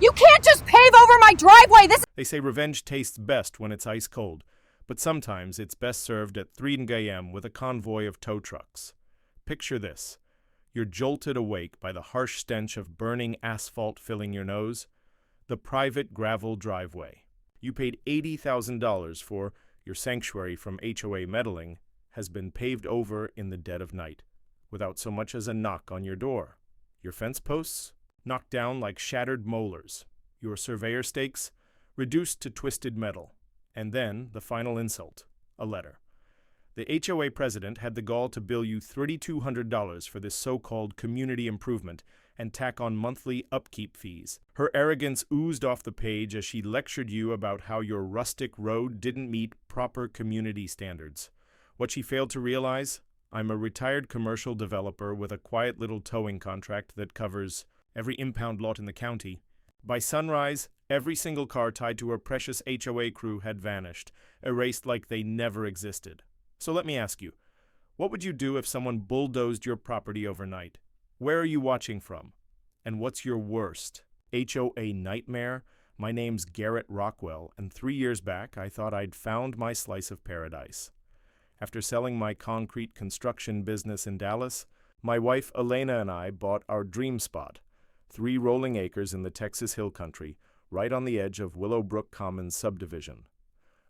You can't just pave over my driveway! They say revenge tastes best when it's ice cold, but sometimes it's best served at 3 a.m. with a convoy of tow trucks. Picture this. You're jolted awake by the harsh stench of burning asphalt filling your nose. The private gravel driveway you paid $80,000 for, your sanctuary from HOA meddling, has been paved over in the dead of night, without so much as a knock on your door. Your fence posts? Knocked down like shattered molars. Your surveyor stakes? Reduced to twisted metal. And then, the final insult, a letter. The HOA president had the gall to bill you $3,200 for this so-called community improvement and tack on monthly upkeep fees. Her arrogance oozed off the page as she lectured you about how your rustic road didn't meet proper community standards. What she failed to realize? I'm a retired commercial developer with a quiet little towing contract that covers every impound lot in the county. By sunrise, every single car tied to her precious HOA crew had vanished, erased like they never existed. So let me ask you, what would you do if someone bulldozed your property overnight? Where are you watching from? And what's your worst HOA nightmare? My name's Garrett Rockwell, and 3 years back I thought I'd found my slice of paradise. After selling my concrete construction business in Dallas, my wife Elena and I bought our dream spot, 3 rolling acres in the Texas Hill Country, right on the edge of Willowbrook Commons subdivision.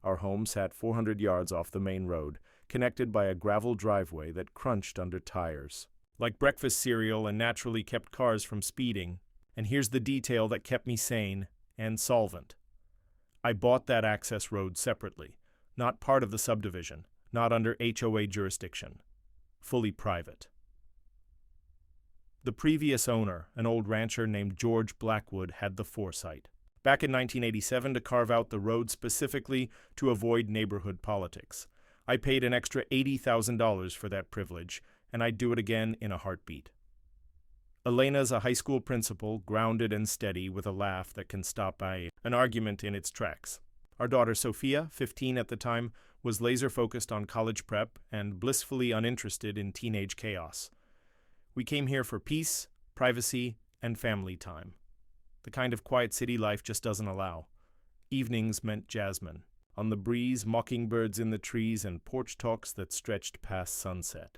Our home sat 400 yards off the main road, connected by a gravel driveway that crunched under tires, like breakfast cereal, and naturally kept cars from speeding. And here's the detail that kept me sane and solvent. I bought that access road separately, not part of the subdivision, not under HOA jurisdiction, fully private. The previous owner, an old rancher named George Blackwood, had the foresight, back in 1987, to carve out the road specifically to avoid neighborhood politics. I paid an extra $80,000 for that privilege, and I'd do it again in a heartbeat. Elena's a high school principal, grounded and steady, with a laugh that can stop an argument in its tracks. Our daughter Sophia, 15 at the time, was laser-focused on college prep and blissfully uninterested in teenage chaos. We came here for peace, privacy, and family time. The kind of quiet city life just doesn't allow. Evenings meant jasmine. On the breeze, mockingbirds in the trees, and porch talks that stretched past sunset.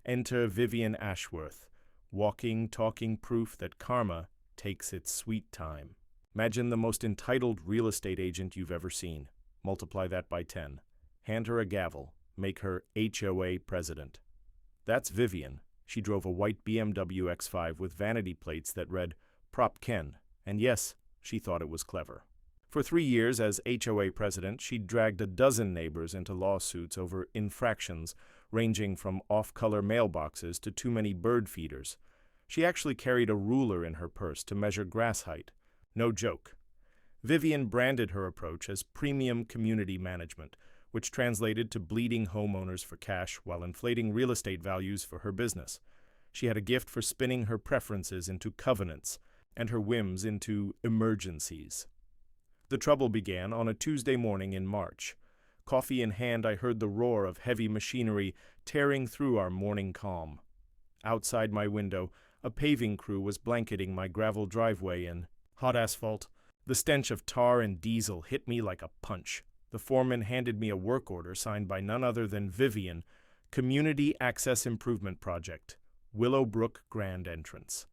Enter Vivian Ashworth, walking, talking proof that karma takes its sweet time. Imagine the most entitled real estate agent you've ever seen. Multiply that by 10. Hand her a gavel. Make her HOA president. That's Vivian. She drove a white BMW X5 with vanity plates that read, Prop Ken, and yes, she thought it was clever. For 3 years as HOA president, she'd dragged a dozen neighbors into lawsuits over infractions ranging from off-color mailboxes to too many bird feeders. She actually carried a ruler in her purse to measure grass height. No joke. Vivian branded her approach as premium community management, which translated to bleeding homeowners for cash while inflating real estate values for her business. She had a gift for spinning her preferences into covenants and her whims into emergencies. The trouble began on a Tuesday morning in March. Coffee in hand, I heard the roar of heavy machinery tearing through our morning calm. Outside my window, a paving crew was blanketing my gravel driveway in hot asphalt. The stench of tar and diesel hit me like a punch. The foreman handed me a work order signed by none other than Vivian, Community Access Improvement Project, Willowbrook Grand Entrance.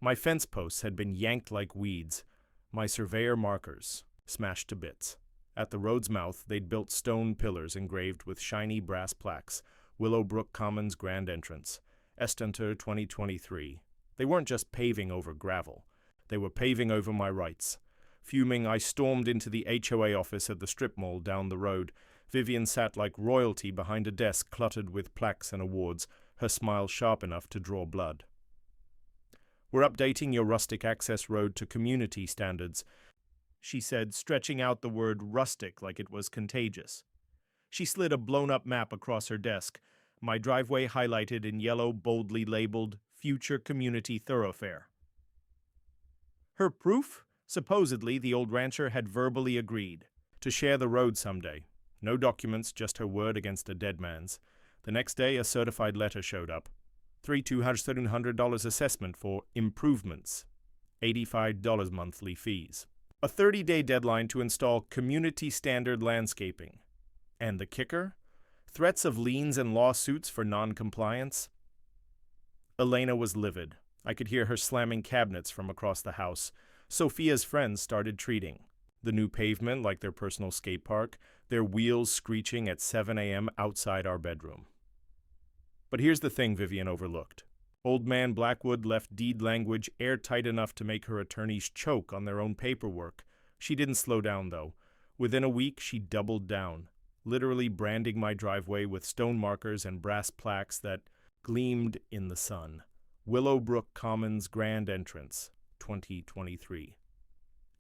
My fence posts had been yanked like weeds, my surveyor markers smashed to bits. At the road's mouth, they'd built stone pillars engraved with shiny brass plaques, Willowbrook Commons Grand Entrance, Estanter 2023. They weren't just paving over gravel. They were paving over my rights. Fuming, I stormed into the HOA office at the strip mall down the road. Vivian sat like royalty behind a desk cluttered with plaques and awards, her smile sharp enough to draw blood. We're updating your rustic access road to community standards, she said, stretching out the word rustic like it was contagious. She slid a blown-up map across her desk, my driveway highlighted in yellow, boldly labeled Future Community Thoroughfare. Her proof? Supposedly, the old rancher had verbally agreed to share the road someday. No documents, just her word against a dead man's. The next day, a certified letter showed up. $2,200 assessment for improvements. $85 monthly fees. A 30-day deadline to install community standard landscaping. And the kicker? Threats of liens and lawsuits for non-compliance? Elena was livid. I could hear her slamming cabinets from across the house. Sophia's friends started treating. The new pavement like their personal skate park, their wheels screeching at 7 a.m. outside our bedroom. But here's the thing Vivian overlooked. Old man Blackwood left deed language airtight enough to make her attorneys choke on their own paperwork. She didn't slow down, though. Within a week, she doubled down, literally branding my driveway with stone markers and brass plaques that gleamed in the sun. Willowbrook Commons Grand Entrance, 2023.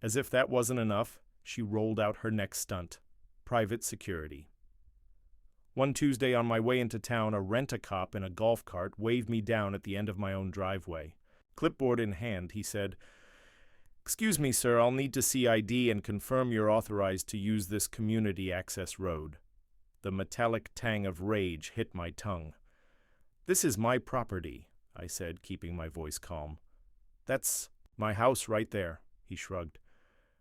As if that wasn't enough, she rolled out her next stunt, private security. One Tuesday on my way into town, a rent-a-cop in a golf cart waved me down at the end of my own driveway. Clipboard in hand, he said, "Excuse me, sir, I'll need to see ID and confirm you're authorized to use this community access road." The metallic tang of rage hit my tongue. "This is my property," I said, keeping my voice calm. "That's my house right there," he shrugged.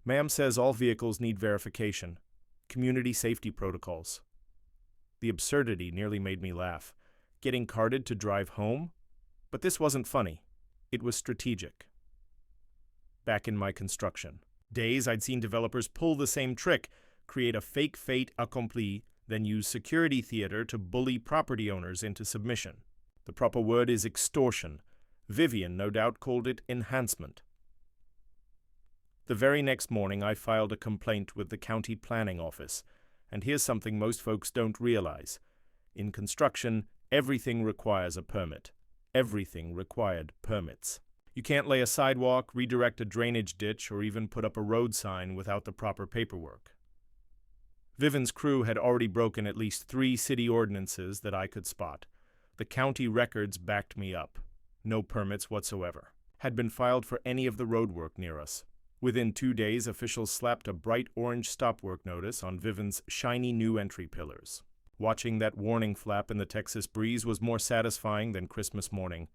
"Ma'am says all vehicles need verification. Community safety protocols." The absurdity nearly made me laugh. Getting carded to drive home? But this wasn't funny. It was strategic. Back in my construction days, I'd seen developers pull the same trick, create a fake fait accompli, then use security theater to bully property owners into submission. The proper word is extortion. Vivian no doubt called it enhancement. The very next morning, I filed a complaint with the county planning office. And here's something most folks don't realize. In construction, everything requires a permit. Everything required permits. You can't lay a sidewalk, redirect a drainage ditch, or even put up a road sign without the proper paperwork. Vivian's crew had already broken at least 3 city ordinances that I could spot. The county records backed me up. No permits whatsoever had been filed for any of the roadwork near us. Within 2 days, officials slapped a bright orange stop work notice on Vivian's shiny new entry pillars. Watching that warning flap in the Texas breeze was more satisfying than Christmas morning.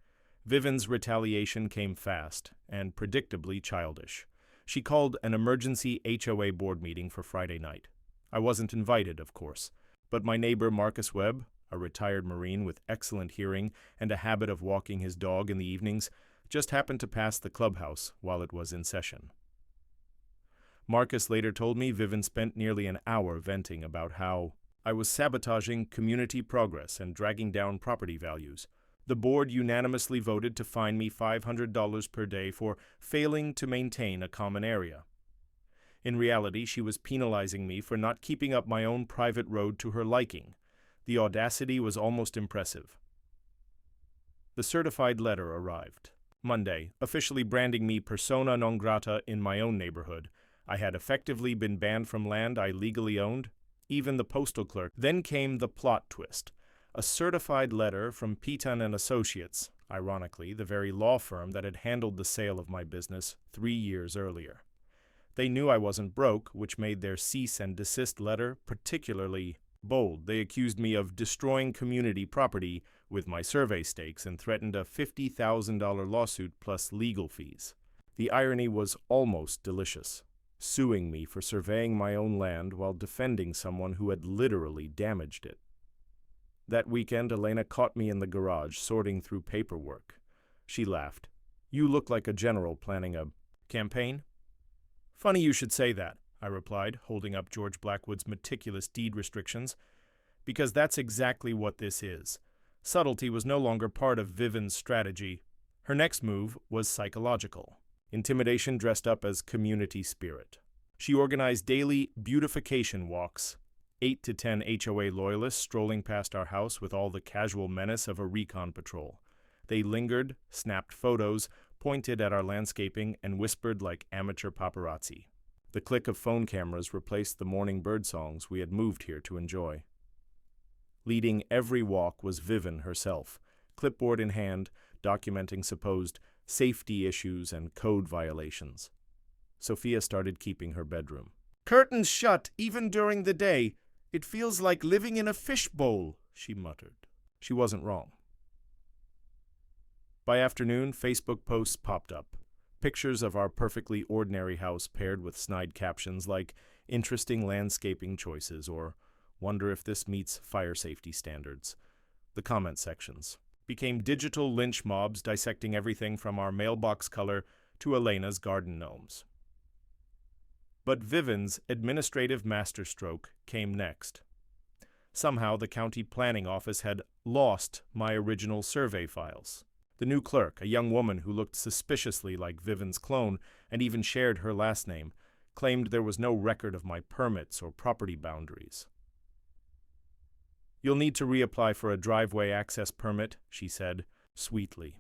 Vivian's retaliation came fast and predictably childish. She called an emergency HOA board meeting for Friday night. I wasn't invited, of course, but my neighbor Marcus Webb, a retired Marine with excellent hearing and a habit of walking his dog in the evenings, just happened to pass the clubhouse while it was in session. Marcus later told me Vivian spent nearly an hour venting about how I was sabotaging community progress and dragging down property values. The board unanimously voted to fine me $500 per day for failing to maintain a common area. In reality, she was penalizing me for not keeping up my own private road to her liking. The audacity was almost impressive. The certified letter arrived Monday, officially branding me persona non grata in my own neighborhood. I had effectively been banned from land I legally owned, even the postal clerk. Then came the plot twist. A certified letter from Pitan and Associates, ironically, the very law firm that had handled the sale of my business 3 years earlier. They knew I wasn't broke, which made their cease and desist letter particularly bold. They accused me of destroying community property with my survey stakes and threatened a $50,000 lawsuit plus legal fees. The irony was almost delicious. Suing me for surveying my own land while defending someone who had literally damaged it. That weekend, Elena caught me in the garage sorting through paperwork. She laughed. "You look like a general planning a campaign?" "Funny you should say that," I replied, holding up George Blackwood's meticulous deed restrictions, "because that's exactly what this is." Subtlety was no longer part of Vivian's strategy. Her next move was psychological. Intimidation dressed up as community spirit. She organized daily beautification walks, 8 to 10 HOA loyalists strolling past our house with all the casual menace of a recon patrol. They lingered, snapped photos, pointed at our landscaping, and whispered like amateur paparazzi. The click of phone cameras replaced the morning bird songs we had moved here to enjoy. Leading every walk was Vivian herself, clipboard in hand, documenting supposed safety issues and code violations. Sophia started keeping her bedroom. "Curtains shut, even during the day. It feels like living in a fishbowl," she muttered. She wasn't wrong. By afternoon, Facebook posts popped up. Pictures of our perfectly ordinary house paired with snide captions like interesting landscaping choices or wonder if this meets fire safety standards. The comment sections became digital lynch mobs dissecting everything from our mailbox color to Elena's garden gnomes. But Vivian's administrative masterstroke came next. Somehow the county planning office had lost my original survey files. The new clerk, a young woman who looked suspiciously like Vivian's clone and even shared her last name, claimed there was no record of my permits or property boundaries. "You'll need to reapply for a driveway access permit," she said, sweetly.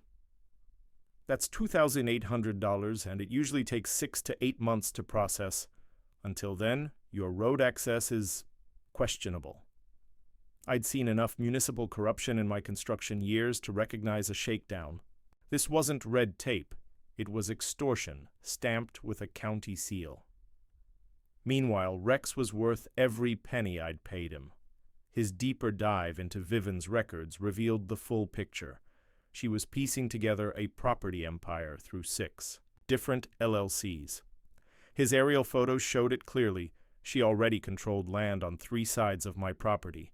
"That's $2,800, and it usually takes 6 to 8 months to process. Until then, your road access is questionable." I'd seen enough municipal corruption in my construction years to recognize a shakedown. This wasn't red tape. It was extortion, stamped with a county seal. Meanwhile, Rex was worth every penny I'd paid him. His deeper dive into Vivian's records revealed the full picture. She was piecing together a property empire through 6 different LLCs. His aerial photos showed it clearly. She already controlled land on 3 sides of my property.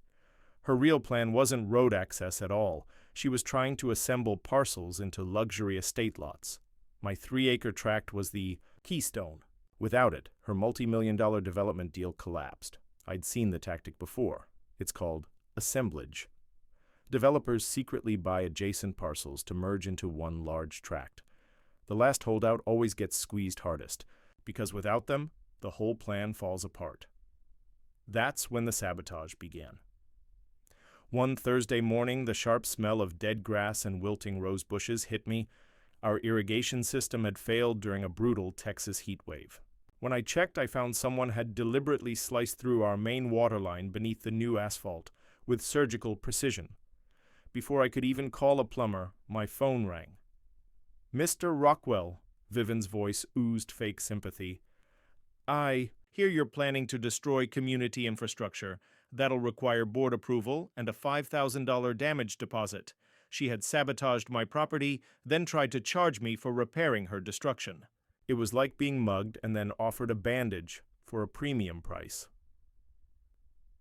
Her real plan wasn't road access at all. She was trying to assemble parcels into luxury estate lots. My 3-acre tract was the keystone. Without it, her multi-million-dollar development deal collapsed. I'd seen the tactic before. It's called assemblage. Developers secretly buy adjacent parcels to merge into one large tract. The last holdout always gets squeezed hardest, because without them, the whole plan falls apart. That's when the sabotage began. One Thursday morning, the sharp smell of dead grass and wilting rose bushes hit me. Our irrigation system had failed during a brutal Texas heat wave. When I checked, I found someone had deliberately sliced through our main water line beneath the new asphalt with surgical precision. Before I could even call a plumber, my phone rang. "Mr. Rockwell," Vivian's voice oozed fake sympathy. "I hear you're planning to destroy community infrastructure. That'll require board approval and a $5,000 damage deposit. She had sabotaged my property, then tried to charge me for repairing her destruction." It was like being mugged and then offered a bandage for a premium price.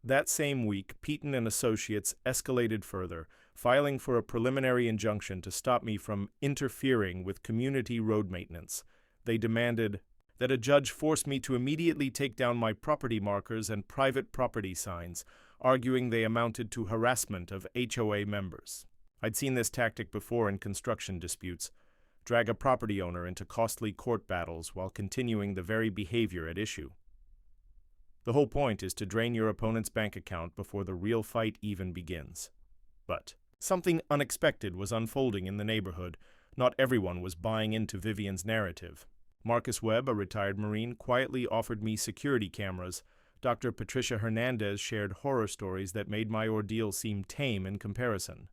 That same week, Peaton and Associates escalated further, filing for a preliminary injunction to stop me from interfering with community road maintenance. They demanded that a judge force me to immediately take down my property markers and private property signs, arguing they amounted to harassment of HOA members. I'd seen this tactic before in construction disputes: drag a property owner into costly court battles while continuing the very behavior at issue. The whole point is to drain your opponent's bank account before the real fight even begins. But something unexpected was unfolding in the neighborhood. Not everyone was buying into Vivian's narrative. Marcus Webb, a retired Marine, quietly offered me security cameras. Dr. Patricia Hernandez shared horror stories that made my ordeal seem tame in comparison.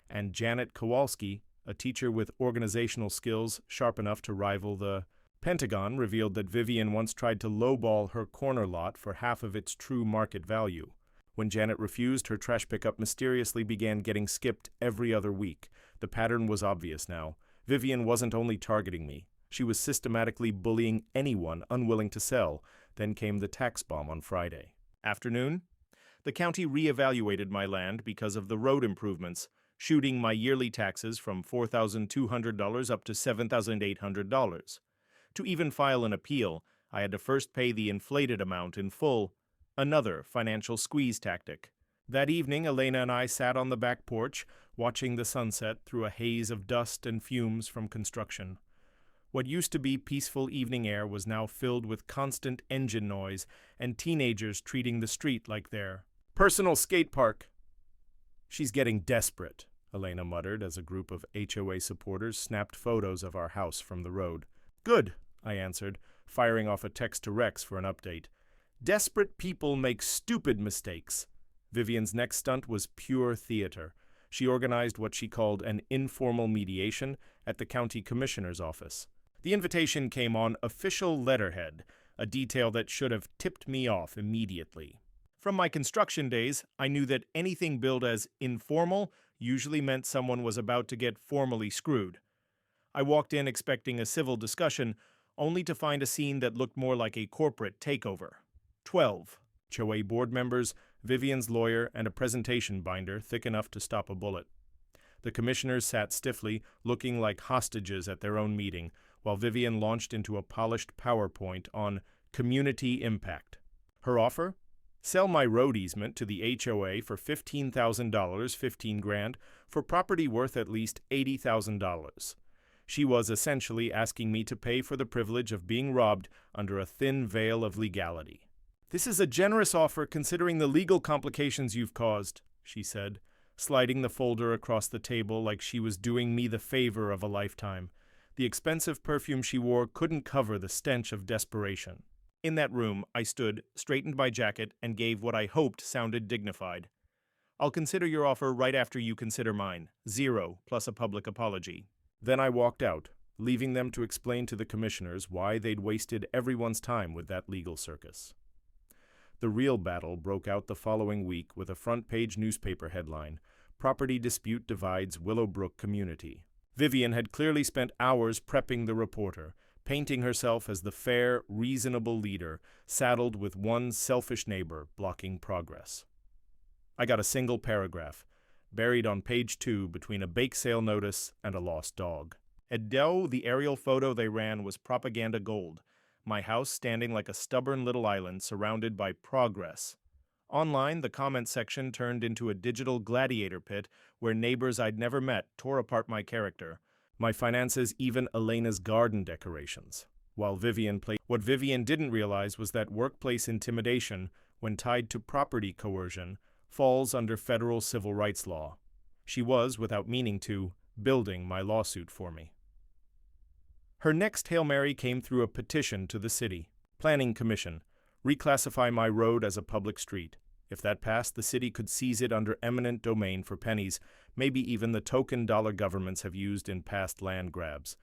And Janet Kowalski, a teacher with organizational skills sharp enough to rival the Pentagon, revealed that Vivian once tried to lowball her corner lot for half of its true market value. When Janet refused, her trash pickup mysteriously began getting skipped every other week. The pattern was obvious now. Vivian wasn't only targeting me. She was systematically bullying anyone unwilling to sell. Then came the tax bomb on Friday afternoon. The county reevaluated my land because of the road improvements, shooting my yearly taxes from $4,200 up to $7,800. To even file an appeal, I had to first pay the inflated amount in full, another financial squeeze tactic. That evening, Elena and I sat on the back porch, watching the sunset through a haze of dust and fumes from construction. What used to be peaceful evening air was now filled with constant engine noise and teenagers treating the street like their personal skate park. "She's getting desperate," Elena muttered as a group of HOA supporters snapped photos of our house from the road. "Good," I answered, firing off a text to Rex for an update. "Desperate people make stupid mistakes." Vivian's next stunt was pure theater. She organized what she called an informal mediation at the county commissioner's office. The invitation came on official letterhead, a detail that should have tipped me off immediately. From my construction days, I knew that anything billed as informal usually meant someone was about to get formally screwed. I walked in expecting a civil discussion, only to find a scene that looked more like a corporate takeover. 12 HOA board members, Vivian's lawyer, and a presentation binder thick enough to stop a bullet. The commissioners sat stiffly, looking like hostages at their own meeting, while Vivian launched into a polished PowerPoint on community impact. Her offer? Sell my road easement to the HOA for $15,000, 15 grand, for property worth at least $80,000. She was essentially asking me to pay for the privilege of being robbed under a thin veil of legality. "This is a generous offer considering the legal complications you've caused," she said, sliding the folder across the table like she was doing me the favor of a lifetime. The expensive perfume she wore couldn't cover the stench of desperation. In that room, I stood, straightened my jacket, and gave what I hoped sounded dignified. "I'll consider your offer right after you consider mine. 0, plus a public apology." Then I walked out, leaving them to explain to the commissioners why they'd wasted everyone's time with that legal circus. The real battle broke out the following week with a front-page newspaper headline, "Property Dispute Divides Willowbrook Community." Vivian had clearly spent hours prepping the reporter, painting herself as the fair, reasonable leader, saddled with one selfish neighbor blocking progress. I got a single paragraph, buried on page 2 between a bake sale notice and a lost dog. Though the aerial photo they ran was propaganda gold, my house standing like a stubborn little island surrounded by progress. Online, the comment section turned into a digital gladiator pit where neighbors I'd never met tore apart my character, my finances, even Elena's garden decorations. While Vivian played, what Vivian didn't realize was that workplace intimidation, when tied to property coercion, falls under federal civil rights law. She was, without meaning to, building my lawsuit for me. Her next Hail Mary came through a petition to the city. Planning Commission, reclassify my road as a public street. If that passed, the city could seize it under eminent domain for pennies, maybe even the token dollar governments have used in past land grabs.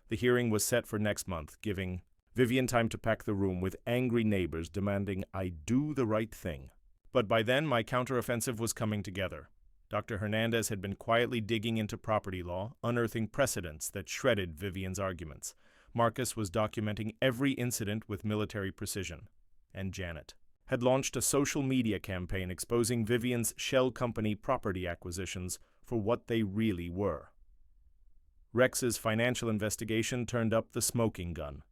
The hearing was set for next month, giving Vivian time to pack the room with angry neighbors demanding I do the right thing. But by then, my counteroffensive was coming together. Dr. Hernandez had been quietly digging into property law, unearthing precedents that shredded Vivian's arguments. Marcus was documenting every incident with military precision. And Janet had launched a social media campaign exposing Vivian's shell company property acquisitions for what they really were. Rex's financial investigation turned up the smoking gun.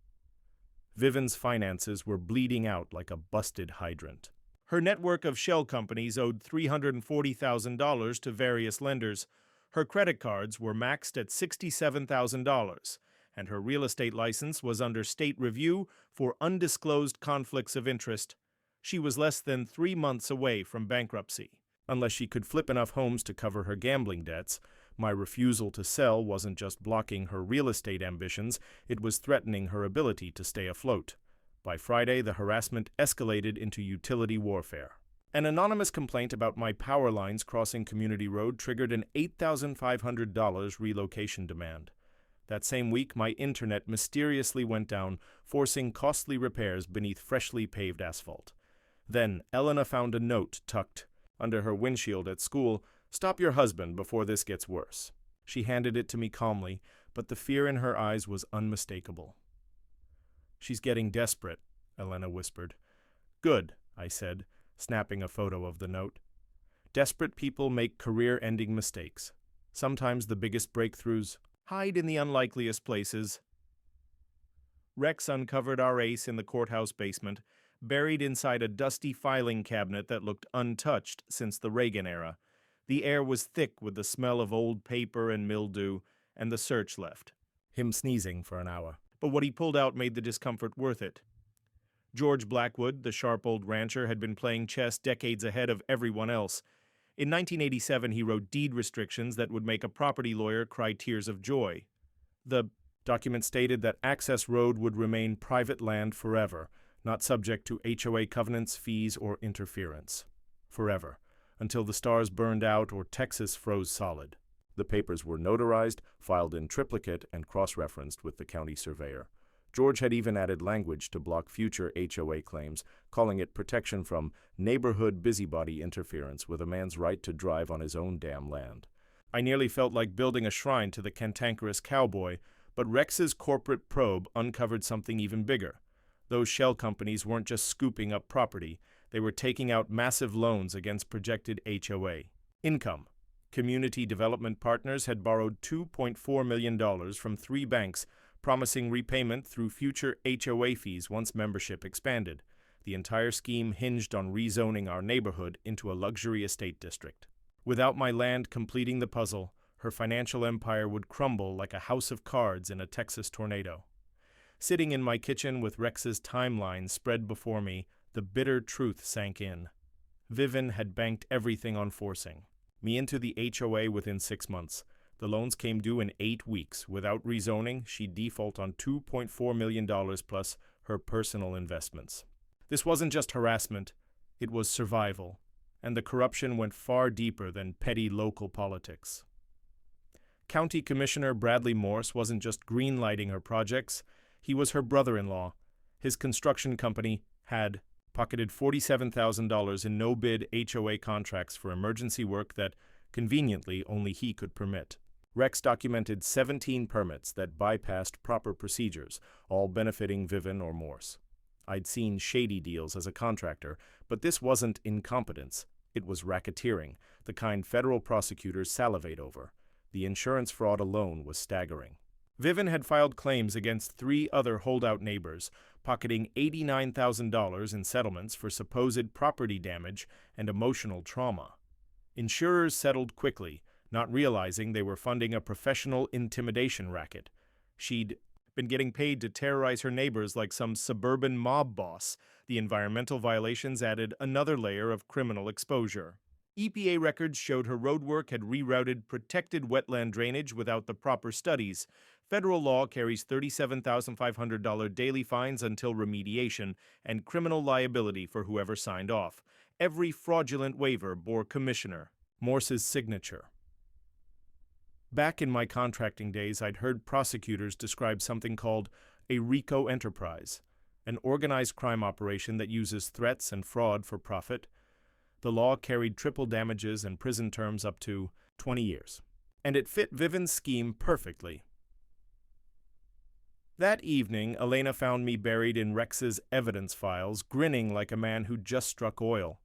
Vivian's finances were bleeding out like a busted hydrant. Her network of shell companies owed $340,000 to various lenders. Her credit cards were maxed at $67,000, and her real estate license was under state review for undisclosed conflicts of interest. She was less than 3 months away from bankruptcy. Unless she could flip enough homes to cover her gambling debts, my refusal to sell wasn't just blocking her real estate ambitions, it was threatening her ability to stay afloat. By Friday, the harassment escalated into utility warfare. An anonymous complaint about my power lines crossing Community Road triggered an $8,500 relocation demand. That same week, my internet mysteriously went down, forcing costly repairs beneath freshly paved asphalt. Then, Elena found a note tucked under her windshield at school, "Stop your husband before this gets worse." She handed it to me calmly, but the fear in her eyes was unmistakable. "She's getting desperate," Elena whispered. "Good," I said, snapping a photo of the note. Desperate people make career-ending mistakes. Sometimes the biggest breakthroughs hide in the unlikeliest places. Rex uncovered our ace in the courthouse basement, buried inside a dusty filing cabinet that looked untouched since the Reagan era. The air was thick with the smell of old paper and mildew, and the search left him sneezing for an hour. But what he pulled out made the discomfort worth it. George Blackwood, the sharp old rancher, had been playing chess decades ahead of everyone else. In 1987, he wrote deed restrictions that would make a property lawyer cry tears of joy. The document stated that Access Road would remain private land forever, not subject to HOA covenants, fees, or interference. Forever, until the stars burned out or Texas froze solid. The papers were notarized, filed in triplicate, and cross-referenced with the county surveyor. George had even added language to block future HOA claims, calling it protection from neighborhood busybody interference with a man's right to drive on his own damn land. I nearly felt like building a shrine to the cantankerous cowboy, But Rex's corporate probe uncovered something even bigger. Those shell companies weren't just scooping up property, they were taking out massive loans against projected HOA income. Community Development Partners had borrowed $2.4 million from 3 banks, promising repayment through future HOA fees once membership expanded. The entire scheme hinged on rezoning our neighborhood into a luxury estate district. Without my land completing the puzzle, her financial empire would crumble like a house of cards in a Texas tornado. Sitting in my kitchen with Rex's timeline spread before me, the bitter truth sank in. Vivian had banked everything on forcing me into the HOA within 6 months. The loans came due in 8 weeks. Without rezoning, she'd default on $2.4 million plus her personal investments. This wasn't just harassment, it was survival, and the corruption went far deeper than petty local politics. County Commissioner Bradley Morse wasn't just greenlighting her projects, he was her brother-in-law. His construction company had pocketed $47,000 in no-bid HOA contracts for emergency work that, conveniently, only he could permit. Rex documented 17 permits that bypassed proper procedures, all benefiting Vivian or Morse. I'd seen shady deals as a contractor, but this wasn't incompetence. It was racketeering, the kind federal prosecutors salivate over. The insurance fraud alone was staggering. Vivian had filed claims against 3 other holdout neighbors, pocketing $89,000 in settlements for supposed property damage and emotional trauma. Insurers settled quickly, not realizing they were funding a professional intimidation racket. She'd been getting paid to terrorize her neighbors like some suburban mob boss. The environmental violations added another layer of criminal exposure. EPA records showed her roadwork had rerouted protected wetland drainage without the proper studies. Federal law carries $37,500 daily fines until remediation and criminal liability for whoever signed off. Every fraudulent waiver bore Commissioner Morse's signature. Back in my contracting days, I'd heard prosecutors describe something called a RICO enterprise, an organized crime operation that uses threats and fraud for profit. The law carried triple damages and prison terms up to 20 years. And it fit Vivian's scheme perfectly. That evening, Elena found me buried in Rex's evidence files, grinning like a man who'd just struck oil.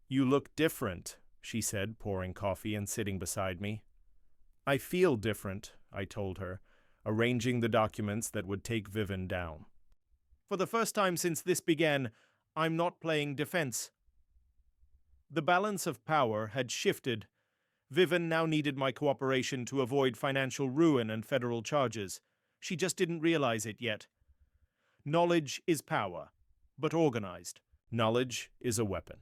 "You look different," she said, pouring coffee and sitting beside me. "I feel different," I told her, arranging the documents that would take Vivian down. "For the first time since this began, I'm not playing defense." The balance of power had shifted. Vivian now needed my cooperation to avoid financial ruin and federal charges. She just didn't realize it yet. Knowledge is power, but organized. Knowledge is a weapon.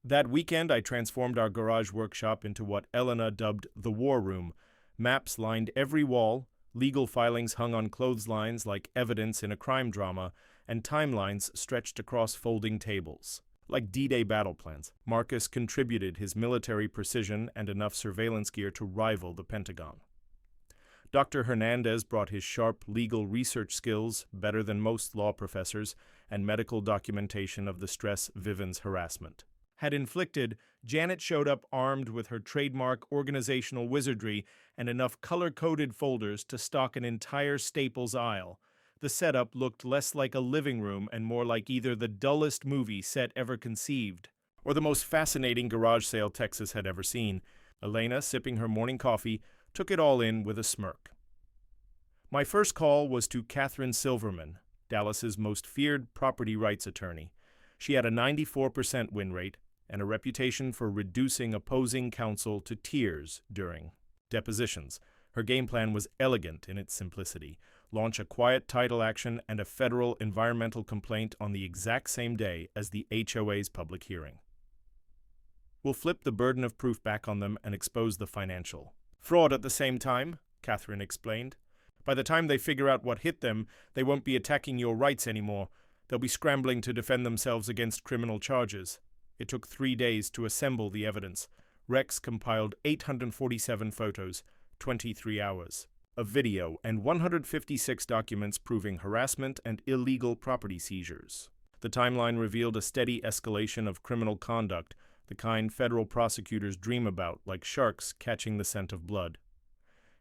That weekend, I transformed our garage workshop into what Elena dubbed the war room. Maps lined every wall, legal filings hung on clotheslines like evidence in a crime drama, and timelines stretched across folding tables. Like D-Day battle plans, Marcus contributed his military precision and enough surveillance gear to rival the Pentagon. Dr. Hernandez brought his sharp legal research skills, better than most law professors, and medical documentation of the stress Vivian's harassment had inflicted. Janet showed up armed with her trademark organizational wizardry and enough color-coded folders to stock an entire Staples aisle. The setup looked less like a living room and more like either the dullest movie set ever conceived or the most fascinating garage sale Texas had ever seen. Elena, sipping her morning coffee, took it all in with a smirk. My first call was to Catherine Silverman, Dallas's most feared property rights attorney. She had a 94% win rate and a reputation for reducing opposing counsel to tears during depositions. Her game plan was elegant in its simplicity. Launch a quiet title action and a federal environmental complaint on the exact same day as the HOA's public hearing. We'll flip the burden of proof back on them and expose the financial fraud at the same time, Catherine explained. By the time they figure out what hit them, they won't be attacking your rights anymore. They'll be scrambling to defend themselves against criminal charges. It took 3 days to assemble the evidence. Rex compiled 847 photos, 23 hours of video, and 156 documents proving harassment and illegal property seizures. The timeline revealed a steady escalation of criminal conduct, the kind federal prosecutors dream about, like sharks catching the scent of blood.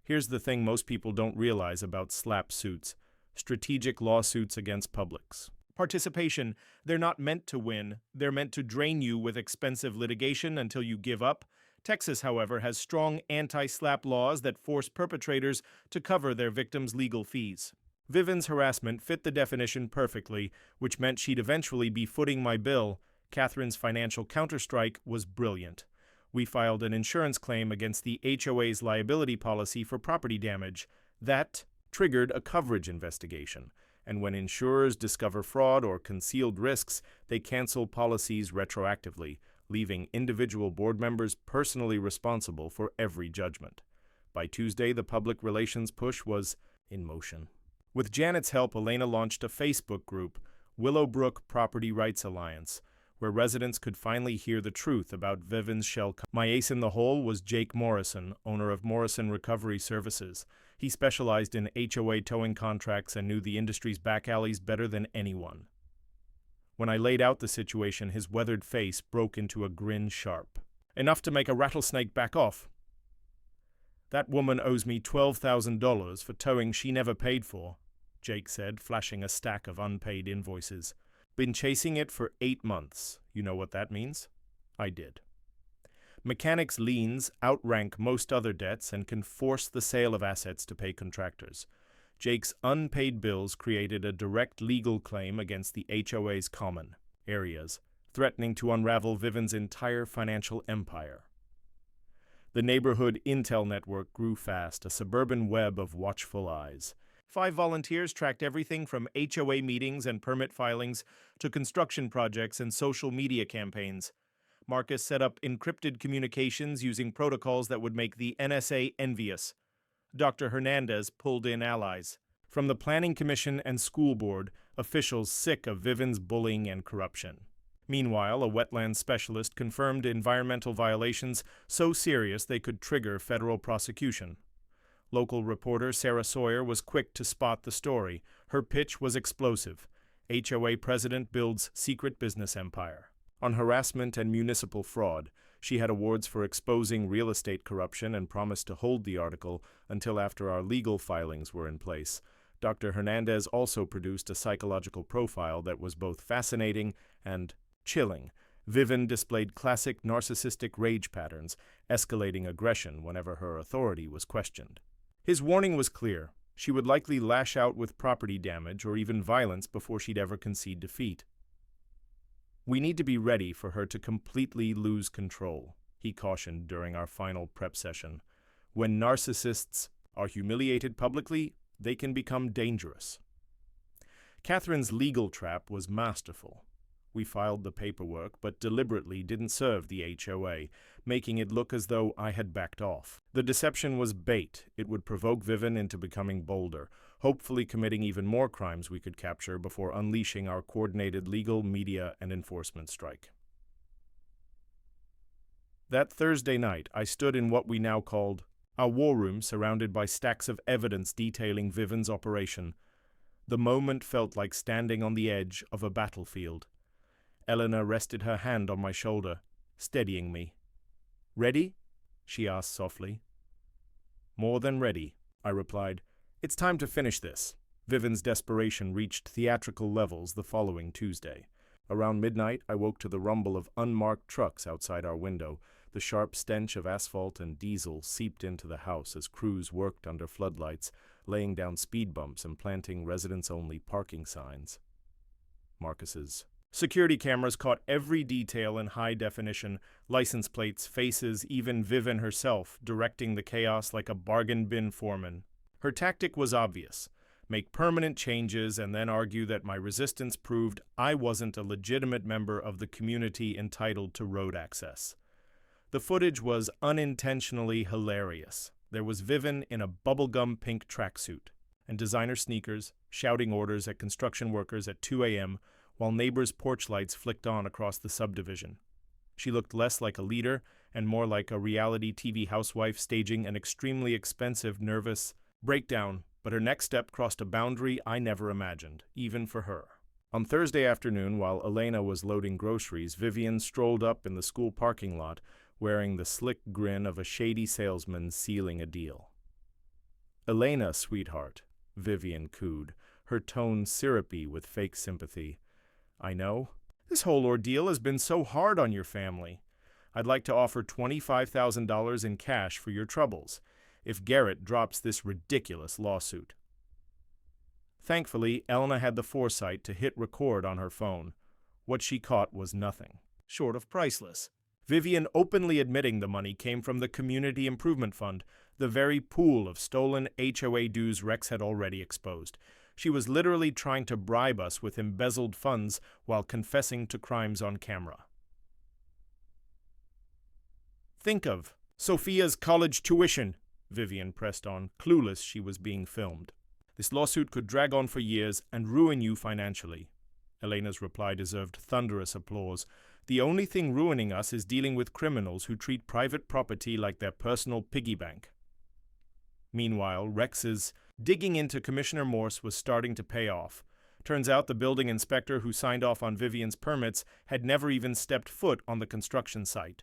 Here's the thing most people don't realize about SLAPP suits: strategic lawsuits against publics. Participation, they're not meant to win, they're meant to drain you with expensive litigation until you give up. Texas, however, has strong anti-SLAPP laws that force perpetrators to cover their victims' legal fees. Vivian's harassment fit the definition perfectly, which meant she'd eventually be footing my bill. Catherine's financial counterstrike was brilliant. We filed an insurance claim against the HOA's liability policy for property damage. That triggered a coverage investigation, and when insurers discover fraud or concealed risks, they cancel policies retroactively, leaving individual board members personally responsible for every judgment. By Tuesday, the public relations push was in motion. With Janet's help, Elena launched a Facebook group, Willowbrook Property Rights Alliance, where residents could finally hear the truth about Vivian's shell. My ace in the hole was Jake Morrison, owner of Morrison Recovery Services. He specialized in HOA towing contracts and knew the industry's back alleys better than anyone. When I laid out the situation, his weathered face broke into a grin sharp. Enough to make a rattlesnake back off. That woman owes me $12,000 for towing she never paid for, Jake said, flashing a stack of unpaid invoices. Been chasing it for 8 months. You know what that means? I did. Mechanics' liens outrank most other debts and can force the sale of assets to pay contractors. Jake's unpaid bills created a direct legal claim against the HOA's common areas, threatening to unravel Vivian's entire financial empire. The neighborhood intel network grew fast, a suburban web of watchful eyes. 5 volunteers tracked everything from HOA meetings and permit filings to construction projects and social media campaigns. Marcus set up encrypted communications using protocols that would make the NSA envious. Dr. Hernandez pulled in allies. From the Planning Commission and School Board, officials sick of Vivian's bullying and corruption. Meanwhile, a wetlands specialist confirmed environmental violations so serious they could trigger federal prosecution. Local reporter Sarah Sawyer was quick to spot the story. Her pitch was explosive. HOA president builds secret business empire. On harassment and municipal fraud, she had awards for exposing real estate corruption and promised to hold the article until after our legal filings were in place. Dr. Hernandez also produced a psychological profile that was both fascinating and chilling. Vivian displayed classic narcissistic rage patterns, escalating aggression whenever her authority was questioned. His warning was clear. She would likely lash out with property damage or even violence before she'd ever concede defeat. We need to be ready for her to completely lose control, he cautioned during our final prep session. When narcissists are humiliated publicly, they can become dangerous. Catherine's legal trap was masterful. We filed the paperwork, but deliberately didn't serve the HOA, making it look as though I had backed off. The deception was bait. It would provoke Vivian into becoming bolder, hopefully committing even more crimes we could capture before unleashing our coordinated legal, media, and enforcement strike. That Thursday night, I stood in what we now called our war room, surrounded by stacks of evidence detailing Vivian's operation. The moment felt like standing on the edge of a battlefield. Eleanor rested her hand on my shoulder, steadying me. "Ready?" she asked softly. "More than ready," I replied. "It's time to finish this." Vivian's desperation reached theatrical levels the following Tuesday. Around midnight, I woke to the rumble of unmarked trucks outside our window. The sharp stench of asphalt and diesel seeped into the house as crews worked under floodlights, laying down speed bumps and planting residents-only parking signs. Marcus's security cameras caught every detail in high definition, license plates, faces, even Vivian herself, directing the chaos like a bargain bin foreman. Her tactic was obvious: make permanent changes and then argue that my resistance proved I wasn't a legitimate member of the community entitled to road access. The footage was unintentionally hilarious. There was Vivian in a bubblegum pink tracksuit and designer sneakers, shouting orders at construction workers at 2 a.m., while neighbors' porch lights flicked on across the subdivision. She looked less like a leader and more like a reality TV housewife staging an extremely expensive, nervous breakdown, but her next step crossed a boundary I never imagined, even for her. On Thursday afternoon, while Elena was loading groceries, Vivian strolled up in the school parking lot, wearing the slick grin of a shady salesman sealing a deal. Elena, sweetheart, Vivian cooed, her tone syrupy with fake sympathy. I know. This whole ordeal has been so hard on your family. I'd like to offer $25,000 in cash for your troubles, if Garrett drops this ridiculous lawsuit. Thankfully, Elena had the foresight to hit record on her phone. What she caught was nothing short of priceless. Vivian openly admitting the money came from the Community Improvement Fund, the very pool of stolen HOA dues Rex had already exposed. She was literally trying to bribe us with embezzled funds while confessing to crimes on camera. Think of Sophia's college tuition, Vivian pressed on, clueless she was being filmed. This lawsuit could drag on for years and ruin you financially. Elena's reply deserved thunderous applause. The only thing ruining us is dealing with criminals who treat private property like their personal piggy bank. Meanwhile, Rex's digging into Commissioner Morse was starting to pay off. Turns out the building inspector who signed off on Vivian's permits had never even stepped foot on the construction site.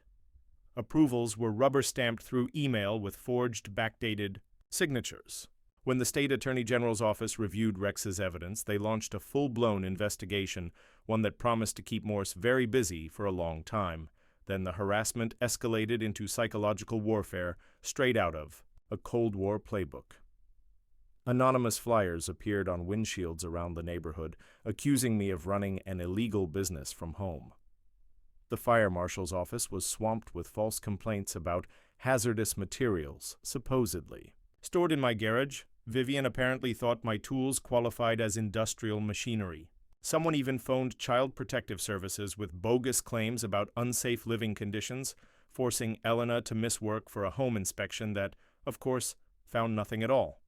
Approvals were rubber-stamped through email with forged, backdated signatures. When the state attorney general's office reviewed Rex's evidence, they launched a full-blown investigation, one that promised to keep Morse very busy for a long time. Then the harassment escalated into psychological warfare, straight out of a Cold War playbook. Anonymous flyers appeared on windshields around the neighborhood, accusing me of running an illegal business from home. The fire marshal's office was swamped with false complaints about hazardous materials, supposedly stored in my garage. Vivian apparently thought my tools qualified as industrial machinery. Someone even phoned Child Protective Services with bogus claims about unsafe living conditions, forcing Elena to miss work for a home inspection that, of course, found nothing at all.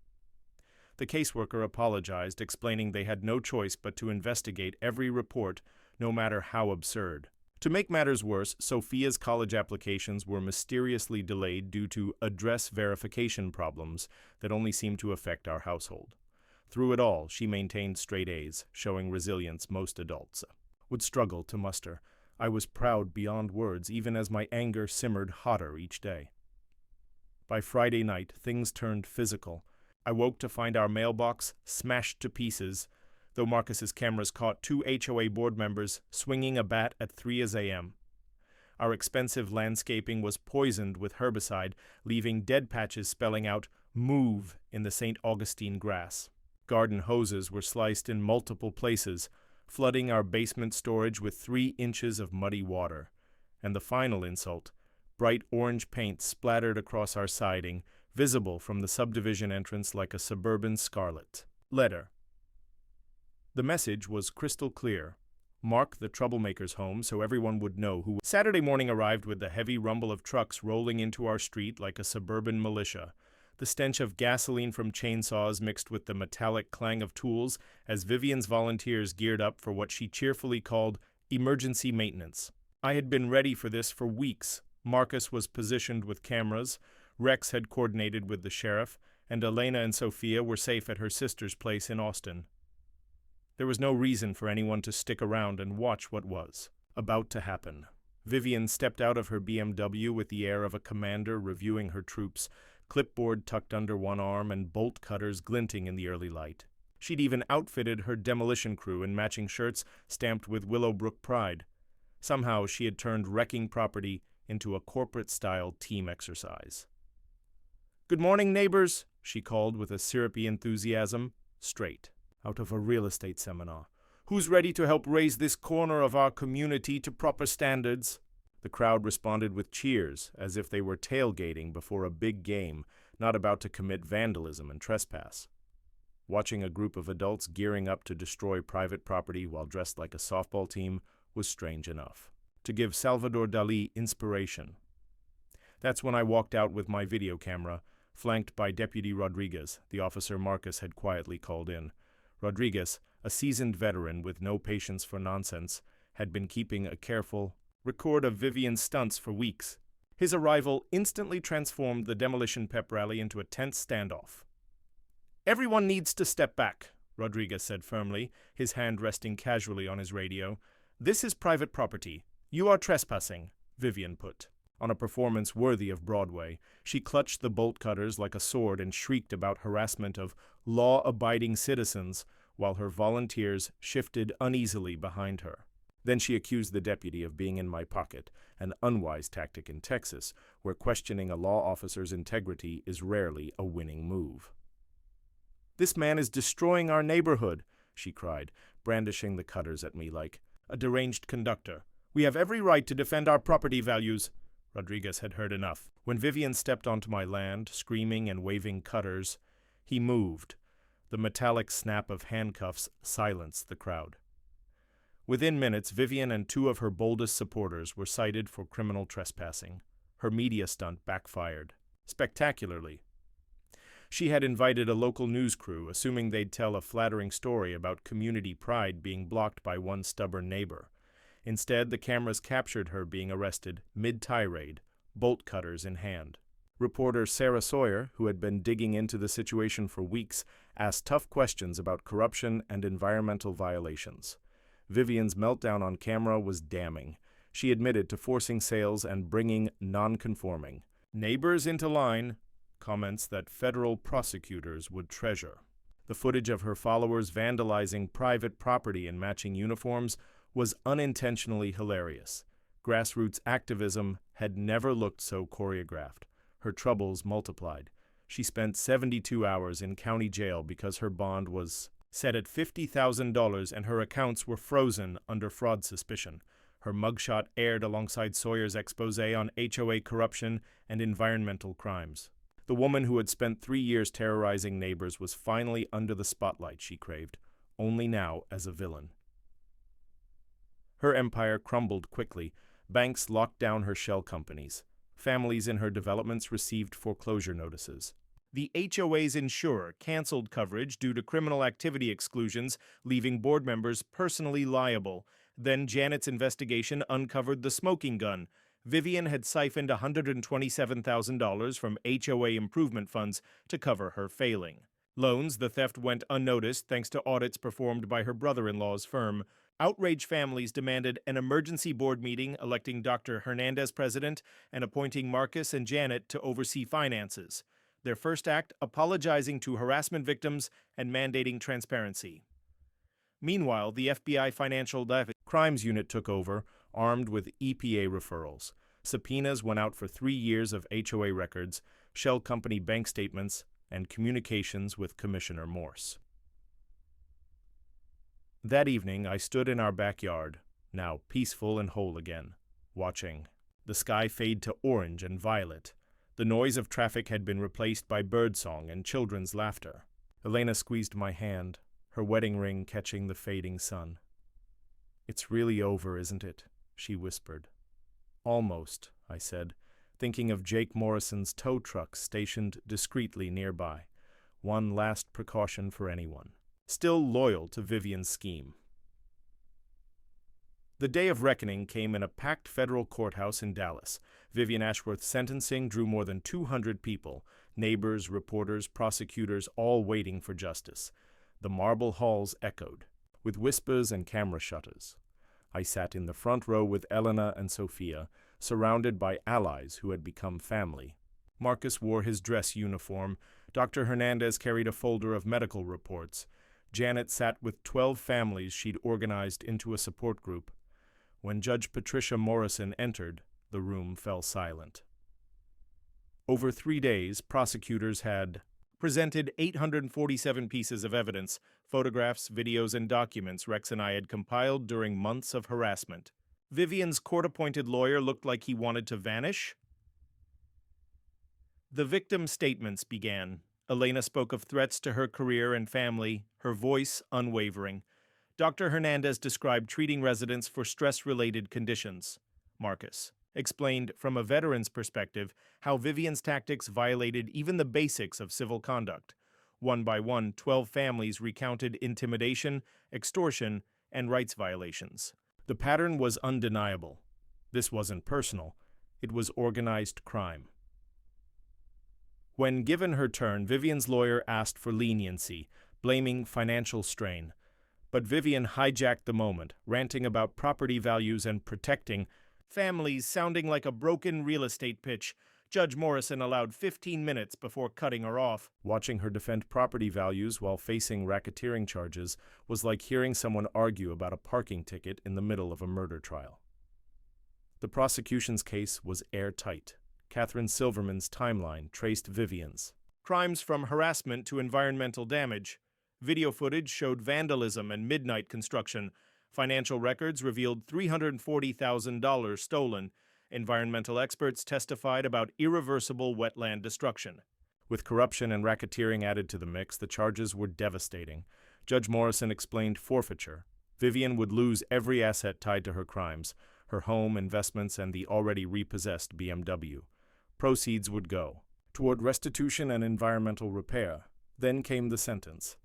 The caseworker apologized, explaining they had no choice but to investigate every report, no matter how absurd. To make matters worse, Sophia's college applications were mysteriously delayed due to address verification problems that only seemed to affect our household. Through it all, she maintained straight A's, showing resilience most adults would struggle to muster. I was proud beyond words, even as my anger simmered hotter each day. By Friday night, things turned physical. I woke to find our mailbox smashed to pieces, though Marcus's cameras caught 2 HOA board members swinging a bat at 3 a.m. Our expensive landscaping was poisoned with herbicide, leaving dead patches spelling out "move" in the St. Augustine grass. Garden hoses were sliced in multiple places, flooding our basement storage with 3 inches of muddy water. And the final insult, bright orange paint splattered across our siding, visible from the subdivision entrance like a suburban scarlet. Letter. The message was crystal clear. Mark the troublemaker's home so everyone would know who. Saturday morning arrived with the heavy rumble of trucks rolling into our street like a suburban militia. The stench of gasoline from chainsaws mixed with the metallic clang of tools as Vivian's volunteers geared up for what she cheerfully called emergency maintenance. I had been ready for this for weeks. Marcus was positioned with cameras, Rex had coordinated with the sheriff, and Elena and Sophia were safe at her sister's place in Austin. There was no reason for anyone to stick around and watch what was about to happen. Vivian stepped out of her BMW with the air of a commander reviewing her troops, clipboard tucked under one arm and bolt cutters glinting in the early light. She'd even outfitted her demolition crew in matching shirts stamped with Willowbrook pride. Somehow she had turned wrecking property into a corporate-style team exercise. "Good morning, neighbors," she called with a syrupy enthusiasm, straight out of a real estate seminar. "Who's ready to help raise this corner of our community to proper standards?" The crowd responded with cheers, as if they were tailgating before a big game, not about to commit vandalism and trespass. Watching a group of adults gearing up to destroy private property while dressed like a softball team was strange enough to give Salvador Dalí inspiration. That's when I walked out with my video camera, flanked by Deputy Rodriguez, the officer Marcus had quietly called in. Rodriguez, a seasoned veteran with no patience for nonsense, had been keeping a careful record of Vivian's stunts for weeks. His arrival instantly transformed the demolition pep rally into a tense standoff. "Everyone needs to step back," Rodriguez said firmly, his hand resting casually on his radio. "This is private property. You are trespassing," Vivian put. On a performance worthy of Broadway, she clutched the bolt cutters like a sword and shrieked about harassment of law-abiding citizens while her volunteers shifted uneasily behind her. Then she accused the deputy of being in my pocket, an unwise tactic in Texas, where questioning a law officer's integrity is rarely a winning move. "This man is destroying our neighborhood," she cried, brandishing the cutters at me like a deranged conductor. "We have every right to defend our property values." Rodriguez had heard enough. When Vivian stepped onto my land, screaming and waving cutters, he moved. The metallic snap of handcuffs silenced the crowd. Within minutes, Vivian and two of her boldest supporters were cited for criminal trespassing. Her media stunt backfired spectacularly. She had invited a local news crew, assuming they'd tell a flattering story about community pride being blocked by one stubborn neighbor. Instead, the cameras captured her being arrested mid-tirade, bolt cutters in hand. Reporter Sarah Sawyer, who had been digging into the situation for weeks, asked tough questions about corruption and environmental violations. Vivian's meltdown on camera was damning. She admitted to forcing sales and bringing non-conforming neighbors into line, comments that federal prosecutors would treasure. The footage of her followers vandalizing private property in matching uniforms was unintentionally hilarious. Grassroots activism had never looked so choreographed. Her troubles multiplied. She spent 72 hours in county jail because her bond was set at $50,000 and her accounts were frozen under fraud suspicion. Her mugshot aired alongside Sawyer's expose on HOA corruption and environmental crimes. The woman who had spent 3 years terrorizing neighbors was finally under the spotlight she craved, only now as a villain. Her empire crumbled quickly. Banks locked down her shell companies. Families in her developments received foreclosure notices. The HOA's insurer canceled coverage due to criminal activity exclusions, leaving board members personally liable. Then Janet's investigation uncovered the smoking gun. Vivian had siphoned $127,000 from HOA improvement funds to cover her failing. Loans, the theft went unnoticed thanks to audits performed by her brother-in-law's firm. Outraged families demanded an emergency board meeting, electing Dr. Hernandez president and appointing Marcus and Janet to oversee finances. Their first act, apologizing to harassment victims and mandating transparency. Meanwhile, the FBI Financial Crimes Unit took over, armed with EPA referrals. Subpoenas went out for 3 years of HOA records, shell company bank statements, and communications with Commissioner Morse. That evening, I stood in our backyard, now peaceful and whole again, watching the sky fade to orange and violet. The noise of traffic had been replaced by birdsong and children's laughter. Elena squeezed my hand, her wedding ring catching the fading sun. "It's really over, isn't it?" she whispered. "Almost," I said, thinking of Jake Morrison's tow truck stationed discreetly nearby, one last precaution for anyone still loyal to Vivian's scheme. The day of reckoning came in a packed federal courthouse in Dallas. Vivian Ashworth's sentencing drew more than 200 people, neighbors, reporters, prosecutors, all waiting for justice. The marble halls echoed, with whispers and camera shutters. I sat in the front row with Elena and Sophia, surrounded by allies who had become family. Marcus wore his dress uniform. Dr. Hernandez carried a folder of medical reports. Janet sat with 12 families she'd organized into a support group. When Judge Patricia Morrison entered, the room fell silent. Over 3 days, prosecutors had presented 847 pieces of evidence, photographs, videos, and documents Rex and I had compiled during months of harassment. Vivian's court-appointed lawyer looked like he wanted to vanish. The victim statements began. Elena spoke of threats to her career and family, her voice unwavering. Dr. Hernandez described treating residents for stress-related conditions. Marcus explained from a veteran's perspective how Vivian's tactics violated even the basics of civil conduct. One by one, 12 families recounted intimidation, extortion, and rights violations. The pattern was undeniable. This wasn't personal. It was organized crime. When given her turn, Vivian's lawyer asked for leniency, blaming financial strain. But Vivian hijacked the moment, ranting about property values and protecting Families sounding like a broken real estate pitch. Judge Morrison allowed 15 minutes before cutting her off. Watching her defend property values while facing racketeering charges was like hearing someone argue about a parking ticket in the middle of a murder trial. The prosecution's case was airtight. Catherine Silverman's timeline traced Vivian's crimes from harassment to environmental damage. Video footage showed vandalism and midnight construction. Financial records revealed $340,000 stolen. Environmental experts testified about irreversible wetland destruction. With corruption and racketeering added to the mix, the charges were devastating. Judge Morrison explained forfeiture. Vivian would lose every asset tied to her crimes, her home, investments, and the already repossessed BMW. Proceeds would go toward restitution and environmental repair. Then came the sentence: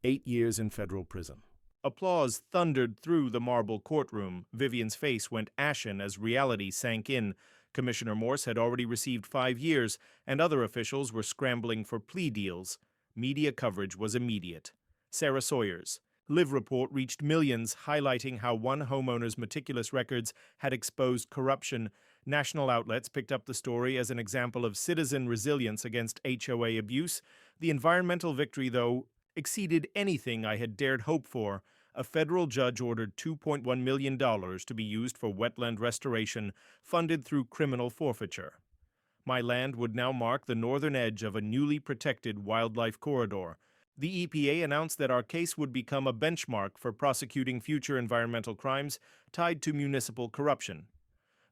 8 years in federal prison. Applause thundered through the marble courtroom. Vivian's face went ashen as reality sank in. Commissioner Morse had already received 5 years, and other officials were scrambling for plea deals. Media coverage was immediate. Sarah Sawyer's Live report reached millions, highlighting how one homeowner's meticulous records had exposed corruption. National outlets picked up the story as an example of citizen resilience against HOA abuse. The environmental victory, though, exceeded anything I had dared hope for. A federal judge ordered $2.1 million to be used for wetland restoration, funded through criminal forfeiture. My land would now mark the northern edge of a newly protected wildlife corridor. The EPA announced that our case would become a benchmark for prosecuting future environmental crimes tied to municipal corruption.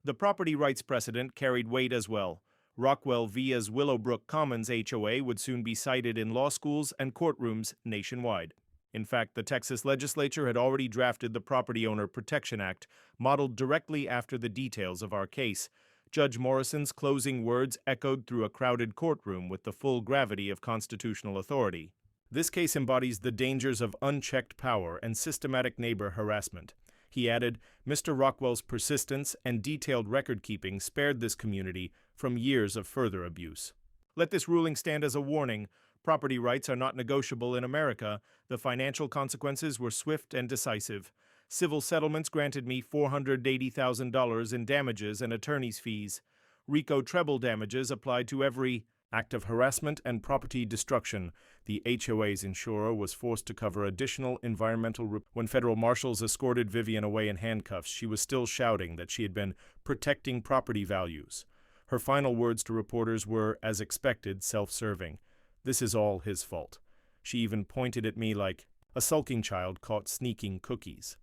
The property rights precedent carried weight as well. Rockwell Via's Willowbrook Commons HOA would soon be cited in law schools and courtrooms nationwide. In fact, the Texas legislature had already drafted the Property Owner Protection Act, modeled directly after the details of our case. Judge Morrison's closing words echoed through a crowded courtroom with the full gravity of constitutional authority. This case embodies the dangers of unchecked power and systematic neighbor harassment. He added, Mr. Rockwell's persistence and detailed record-keeping spared this community from years of further abuse. Let this ruling stand as a warning. Property rights are not negotiable in America. The financial consequences were swift and decisive. Civil settlements granted me $480,000 in damages and attorney's fees. RICO treble damages applied to every act of harassment and property destruction. The HOA's insurer was forced to cover additional environmental When federal marshals escorted Vivian away in handcuffs, she was still shouting that she had been protecting property values. Her final words to reporters were, as expected, self-serving. This is all his fault. She even pointed at me like a sulking child caught sneaking cookies.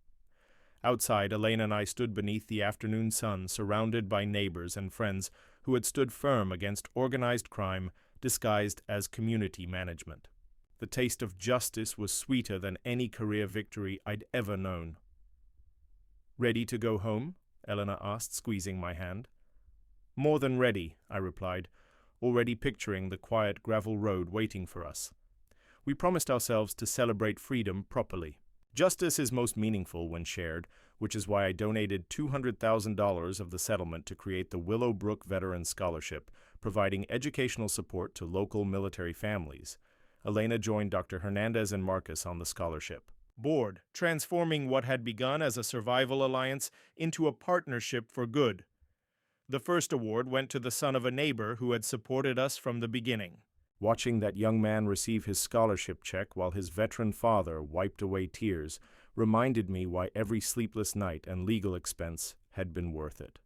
Outside, Elaine and I stood beneath the afternoon sun, surrounded by neighbors and friends who had stood firm against organized crime disguised as community management. The taste of justice was sweeter than any career victory I'd ever known. "Ready to go home?" Eleanor asked, squeezing my hand. "More than ready," I replied, already picturing the quiet gravel road waiting for us. We promised ourselves to celebrate freedom properly. Justice is most meaningful when shared, which is why I donated $200,000 of the settlement to create the Willowbrook Veteran Scholarship, providing educational support to local military families. Elena joined Dr. Hernandez and Marcus on the scholarship board, transforming what had begun as a survival alliance into a partnership for good. The first award went to the son of a neighbor who had supported us from the beginning. Watching that young man receive his scholarship check while his veteran father wiped away tears reminded me why every sleepless night and legal expense had been worth it.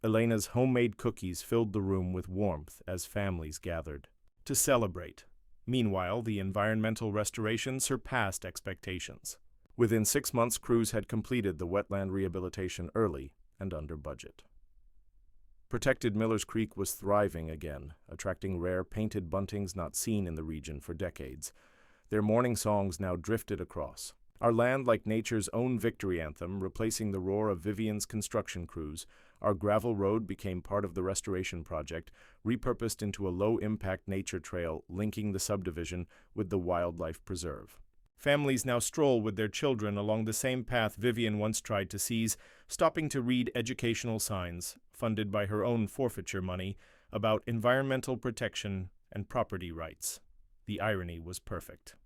Elena's homemade cookies filled the room with warmth as families gathered to celebrate. Meanwhile, the environmental restoration surpassed expectations. Within 6 months, crews had completed the wetland rehabilitation early and under budget. Protected Miller's Creek was thriving again, attracting rare painted buntings not seen in the region for decades. Their morning songs now drifted across. Our land like nature's own victory anthem, replacing the roar of Vivian's construction crews. Our gravel road became part of the restoration project, repurposed into a low-impact nature trail linking the subdivision with the wildlife preserve. Families now stroll with their children along the same path Vivian once tried to seize, stopping to read educational signs, funded by her own forfeiture money, about environmental protection and property rights. The irony was perfect.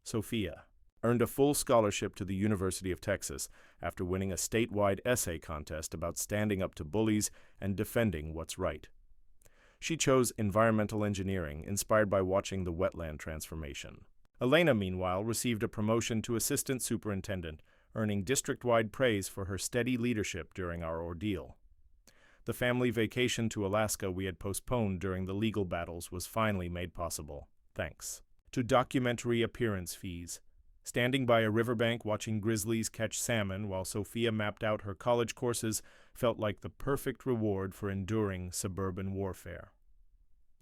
Sophia. earned a full scholarship to the University of Texas after winning a statewide essay contest about standing up to bullies and defending what's right. She chose environmental engineering, inspired by watching the wetland transformation. Elena, meanwhile, received a promotion to assistant superintendent, earning district-wide praise for her steady leadership during our ordeal. The family vacation to Alaska we had postponed during the legal battles was finally made possible, thanks to documentary appearance fees. Standing by a riverbank watching grizzlies catch salmon while Sophia mapped out her college courses felt like the perfect reward for enduring suburban warfare.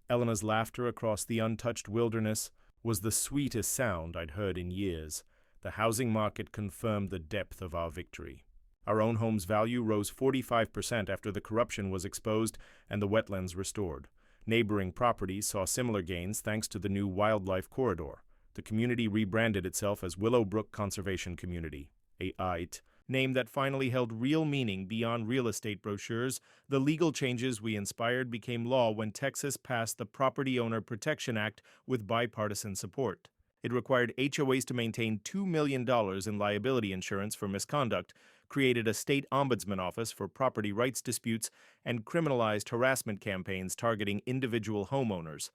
Elena's laughter across the untouched wilderness was the sweetest sound I'd heard in years. The housing market confirmed the depth of our victory. Our own home's value rose 45% after the corruption was exposed and the wetlands restored. Neighboring properties saw similar gains thanks to the new wildlife corridor. The community rebranded itself as Willowbrook Conservation Community, a ITE name that finally held real meaning beyond real estate brochures. The legal changes we inspired became law when Texas passed the Property Owner Protection Act with bipartisan support. It required HOAs to maintain $2 million in liability insurance for misconduct, created a state ombudsman office for property rights disputes, and criminalized harassment campaigns targeting individual homeowners.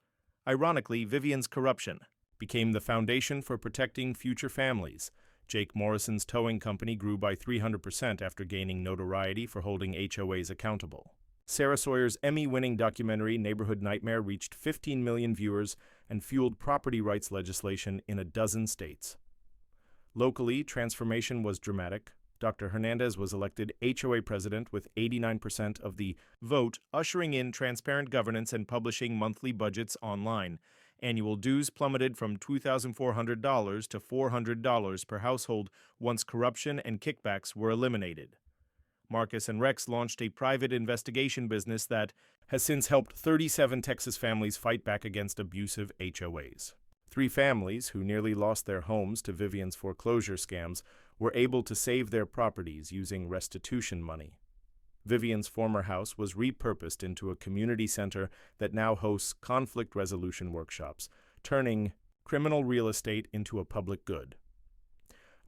Ironically, Vivian's corruption became the foundation for protecting future families. Jake Morrison's towing company grew by 300% after gaining notoriety for holding HOAs accountable. Sarah Sawyer's Emmy-winning documentary Neighborhood Nightmare reached 15 million viewers and fueled property rights legislation in a dozen states. Locally, transformation was dramatic. Dr. Hernandez was elected HOA president with 89% of the vote, ushering in transparent governance and publishing monthly budgets online. Annual dues plummeted from $2,400 to $400 per household once corruption and kickbacks were eliminated. Marcus and Rex launched a private investigation business that has since helped 37 Texas families fight back against abusive HOAs. 3 families, who nearly lost their homes to Vivian's foreclosure scams, were able to save their properties using restitution money. Vivian's former house was repurposed into a community center that now hosts conflict resolution workshops, turning criminal real estate into a public good.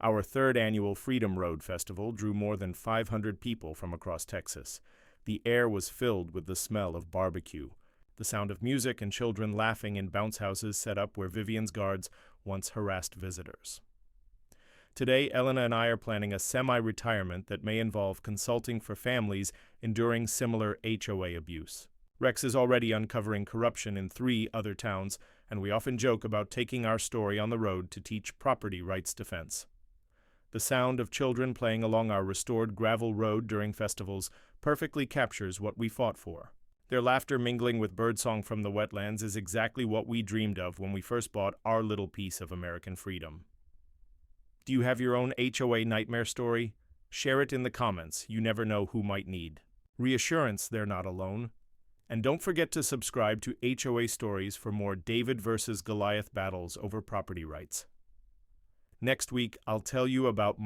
Our 3rd annual Freedom Road Festival drew more than 500 people from across Texas. The air was filled with the smell of barbecue, the sound of music and children laughing in bounce houses set up where Vivian's guards once harassed visitors. Today, Elena and I are planning a semi-retirement that may involve consulting for families enduring similar HOA abuse. Rex is already uncovering corruption in 3 other towns, and we often joke about taking our story on the road to teach property rights defense. The sound of children playing along our restored gravel road during festivals perfectly captures what we fought for. Their laughter mingling with birdsong from the wetlands is exactly what we dreamed of when we first bought our little piece of American freedom. Do you have your own HOA nightmare story? Share it in the comments. You never know who might need reassurance they're not alone. And don't forget to subscribe to HOA Stories for more David versus Goliath battles over property rights. Next week, I'll tell you about